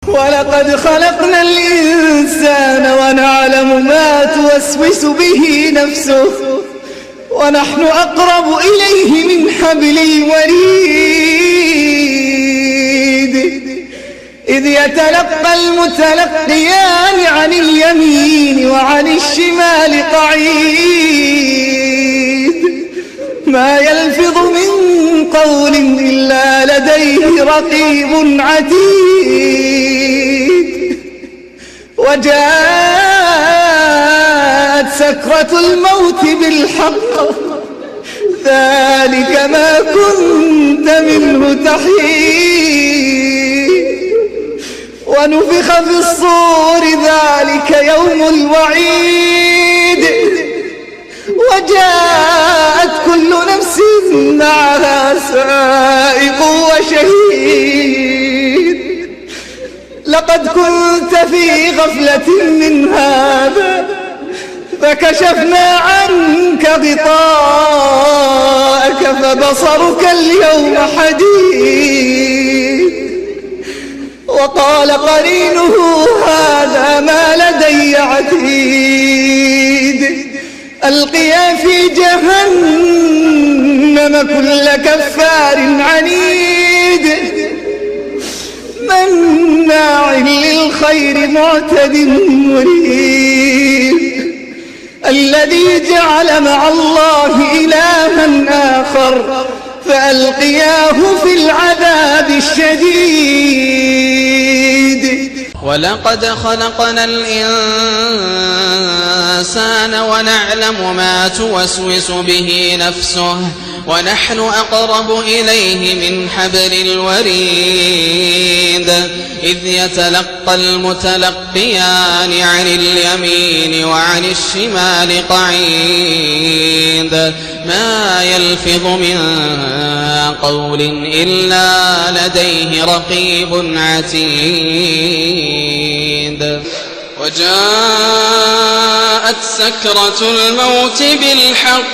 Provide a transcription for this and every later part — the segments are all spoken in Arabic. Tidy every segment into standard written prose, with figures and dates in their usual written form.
ولقد خلقنا الإنسان ونعلم ما توسوس به نفسه ونحن أقرب إليه من حبل الوريد إذ يتلقى المتلقيان عن اليمين وعن الشمال قعيد ما يلفظ من قول إلا لديه رقيب عتيد وجاءت سكرة الموت بالحق ذلك ما كنت منه تحيد ونفخ في الصور ذلك يوم الوعيد وجاءت كل نفس معها سائق وشهيد لقد كنت في غفلة من هذا فكشفنا عنك غطاءك فبصرك اليوم حديد وقال قرينه هذا ما لدي عتيد ألقيا في جهنم كل كفار عنيد مناع للخير معتد مريب الذي جعل مع الله إلها آخر فألقياه في العذاب الشديد ولقد خلقنا الإنسان ونعلم ما توسوس به نفسه ونحن أقرب إليه من حبل الوريد إذ يتلقى المتلقيان عن اليمين وعن الشمال قعيد ما يلفظ من قول إلا لديه رقيب عتيد وجاءت سكرة الموت بالحق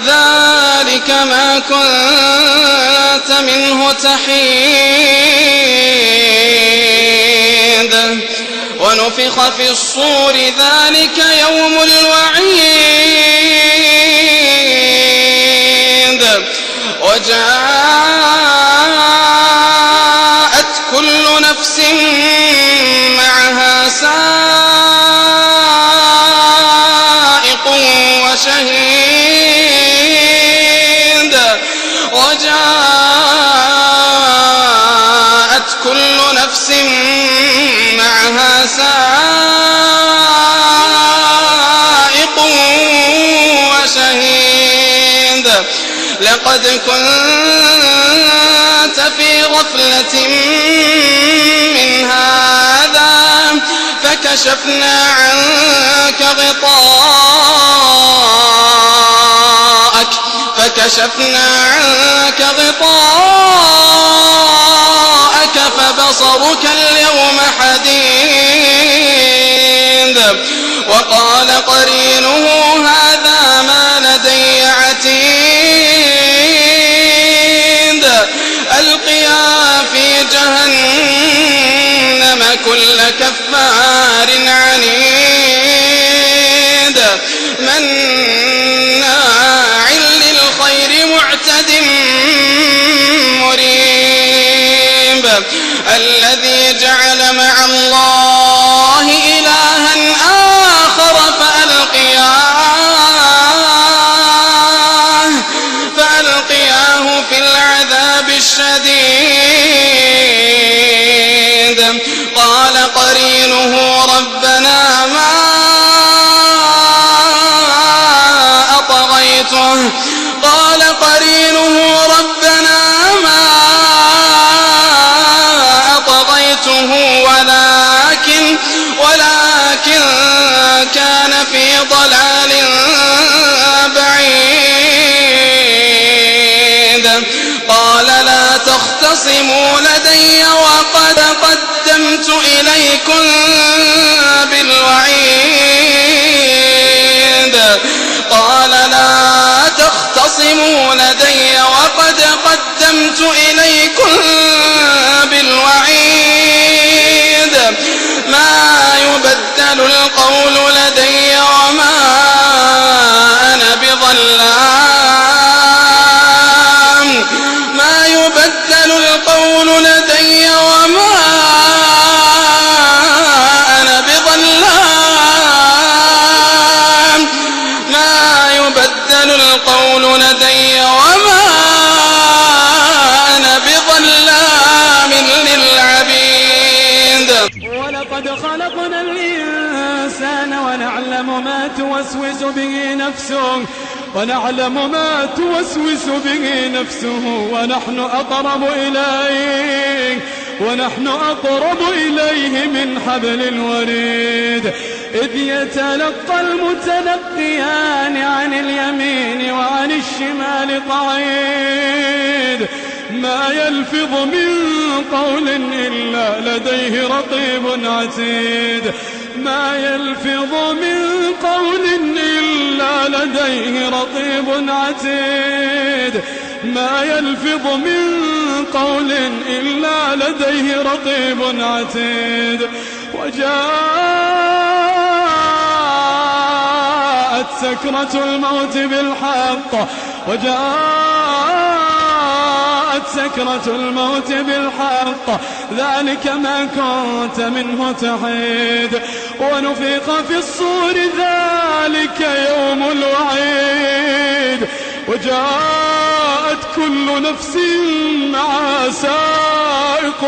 ذلك ما كنت منه تحيد ونفخ في الصور ذلك يوم الوعيد وجاءت كل نفس معها سائق وشهيد وجاءت كل نفس معها سائق وشهيد لقد كنت في غفلة من هذا فكشفنا عنك غطاءك فبصرك اليوم حديد وقال قرينه هذا ما لدي عتيد ألقيا في جهنم كل كفار عنيد مناع للخير معتد مريب الذي جعل مع الله إلها آخر فألقياه في العذاب الشديد قال قرينه ربنا ما أطغيته ولكن كان في ضلال بعيد قال لا تختصموا لدي وقد قدمت إليكم بالوعيد قدمت إليكم بالوعيد ما يبدل القول لدي وما أنا بظلام ما يبدل القول لدي وما أنا بظلام ما يبدل القول لدي وما أنا بظلام للعبيد ولقد خلقنا الإنسان ونعلم ما توسوس به نفسه ونحن أقرب إليه من حبل الوريد إذ يتلقى المتلقيان عن اليمين وعن الشمال قعيد ما يلفظ من قول إلا لديه رقيب عتيد ما يلفظ من قول إلا لديه رقيب عتيد ما يلفظ من قول إلا لديه رقيب عتيد وجاءت سكرة الموت بالحق ذلك ما كنت منه تحيد ونفخ في الصور ذلك يوم الوعيد وجاءت كل نفس معها سائق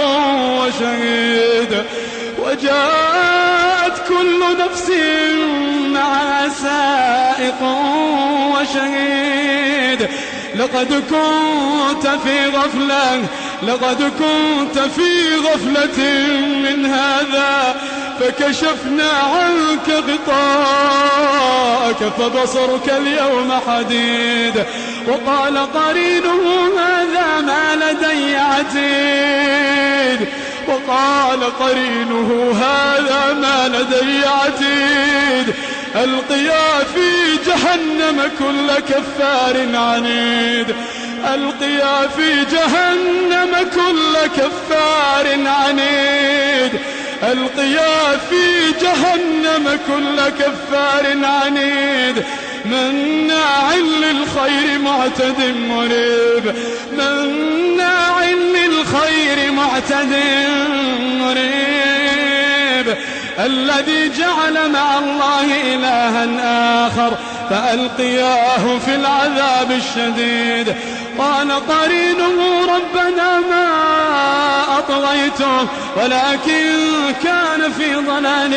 وشهيد لقد كنت في غفلة من هذا فكشفنا عنك غطاءك فبصرك اليوم حديد وقال قرينه هذا ما لدي عتيد ألقيا في جهنم كل كفار عنيد مناع للخير معتد مريب الذي جعل مع الله إلها آخر فألقياه في العذاب الشديد قال قرينه ربنا ما أطغيته ولكن كان في ضلال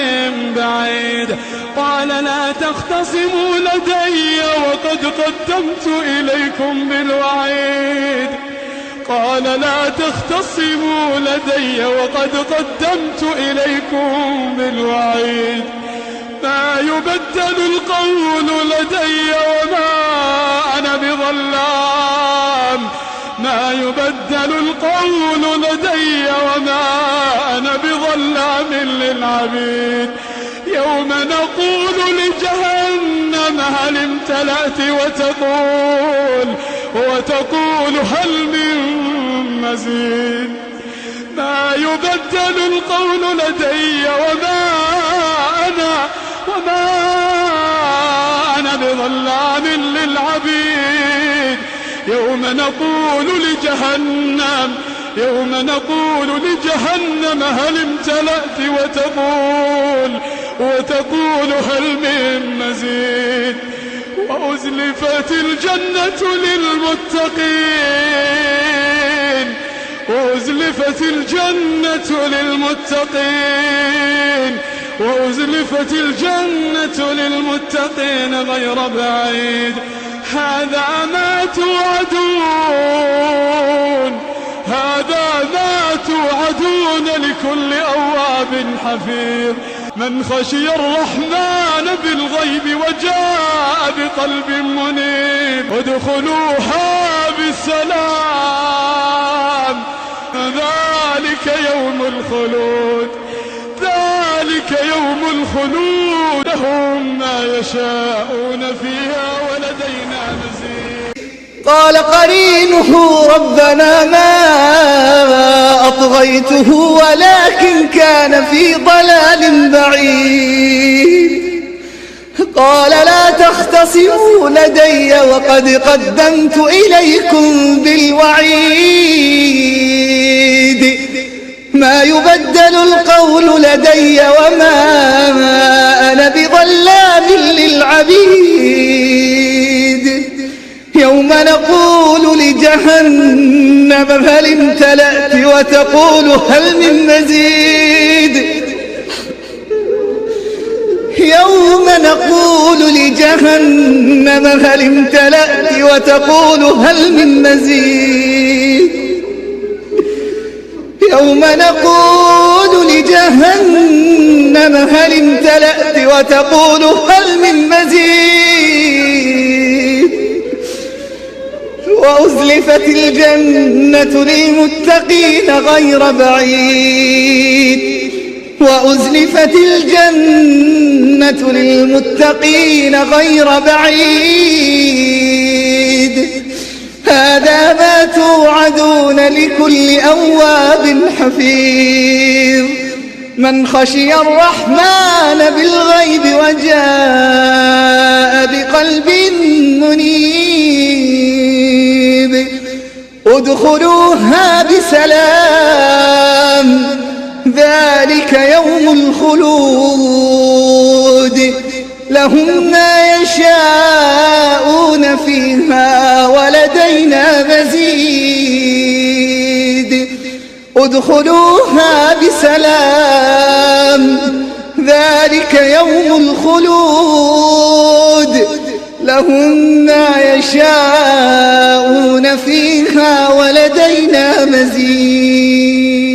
بعيد قال لا تختصموا لدي وقد قدمت إليكم بالوعيد ما يبدل القول لدي وما أنا بظلام للعبيد يوم نقول لجهنم هل امتلأت وتقول هل من مزيد ما يبدل القول لدي وما أنا بظلام للعبيد يوم نقول لجهنم هل امتلأت وتقول هل من مزيد وأزلفت الجنة للمتقين غير بعيد هذا ما توعدون لكل أواب حفيظ من خشي الرحمن بالغيب وجاء بقلب منيب ادخلوها بالسلام ذلك يوم الخلود لهم ما يشاءون فيها ولدينا مزيد قال قرينه ربنا ما أطغيته ولكن كان في ضلال بعيد. قال لا تختصموا لدي وقد قدمت إليكم بالوعيد. ما يبدل القول لدي وما أنا بظلام للعبيد. يوم نقول لجهنم هل امتلأت وتقول هل من مزيد. يوم نقول لجهنم هل امتلأت وتقول هل من مزيد. يوم نقول لجهنم هل امتلأت وتقول هل من مزيد. وأزلفت الجنة للمتقين غير بعيد. وأزلفت الجنة للمتقين غير بعيد. هذا ما توعدون لكل أواب حفيظ. من خشي الرحمن بالغيب وجاء بقلب منيب. ادخلوها بسلام ذلك يوم الخلود. لهم ما يشاءون فيها ولدينا مزيد. ادخلوها بسلام ذلك يوم الخلود. لهم ما يشاءون فيها ولدينا مزيد.